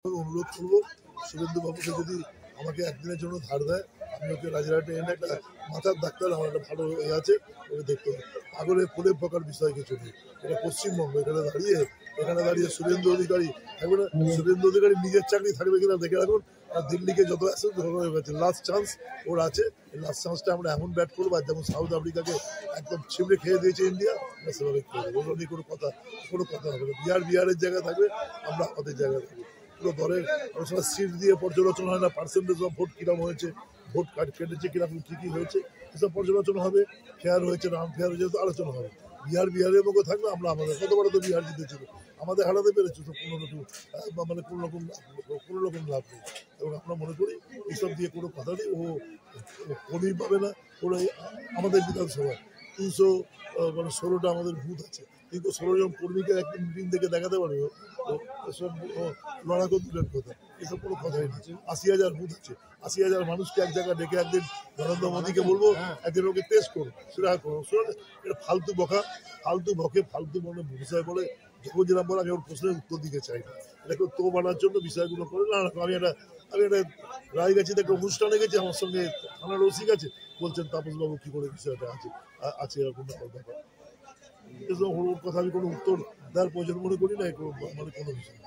অনুরোধ করবো শুভেন্দু বাবুকে যদি আমাকে একদিনের জন্য ধার দেয়, আমি ওকে রাজারহাটে এনে একটা মাথার ডাক্তার আমার একটা ভালো আছে ওকে দেখতে হবে। আগরে ফোনে পকার বিষয় কিছু নেই, এটা পশ্চিমবঙ্গ। এখানে দাঁড়িয়ে শুভেন্দু অধিকারী থাকবে না। শুভেন্দু অধিকারী নিজের চাকরি থাকবে কিনা দেখে রাখুন। আর দিল্লিকে যত আসছে হয়ে গেছে, লাস্ট চান্স ওর আছে। এই লাস্ট চান্সটা আমরা এমন ব্যাট করবো, আর যেমন সাউথ আফ্রিকাকে একদম ছিমড়ে খেয়ে দিয়েছে ইন্ডিয়া, সেভাবে খেয়ে দেবো। ওগুলো নিয়ে কোনো কথা হবে না। বিহারের জায়গায় থাকবে, আমরা আমাদের জায়গায় থাকবো। পুরো দলের আলোচনা সিট দিয়ে পর্যালোচনা হয় না, পার্সেন্টেজ অফ ভোট কিরকম হয়েছে, ভোট কেটেছে কিরকম, কী হয়েছে, এসব পর্যালোচনা হবে। ফেয়ার হয়েছে না আনফেয়ার হয়েছে তো আলোচনা হবে। বিহারের মুখে থাকবে, আমরা আমাদের কত বড় তো বিহার জিতেছিল, আমাদের হারাতে পেরেছে তো কোনো রকম লাভ নেই। এবং আমরা মনে করি এইসব দিয়ে কোনো কথা নেই। ও কর্মী পাবে না। ওরা আমাদের বিধানসভায় 316টা আমাদের বুথ আছে, কিন্তু 16 জন কর্মীকে একদিন মিটিং থেকে দেখাতে পারবে এসব লড়াকো দূরের কথা, এসব কোনো কথাই নেই। 80,000 বুথ আছে, 80,000 মানুষকে এক জায়গায় ডেকে একদিন নরেন্দ্র মোদীকে বলবো একদিন ওকে টেস্ট করো, সেটা করো। এটা ফালতু ফালতু মনে বিষয় বলে যখন যেরকম বলে, আমি ওর প্রশ্নের উত্তর দিতে চাই না। এটাকে তো বানার জন্য বিষয়গুলো করে না। আমি একটা রায়গাছিতে একটা অনুষ্ঠানে গেছি, আমার সঙ্গে থানার ওসি গেছে, বলছেন তাপসবাবু কি করে বিষয়টা আছে এরকম ব্যাপার। ওর কথা আমি কোনো উত্তর দেওয়ার প্রয়োজন মনে করি না, মানে কোনো বিষয়।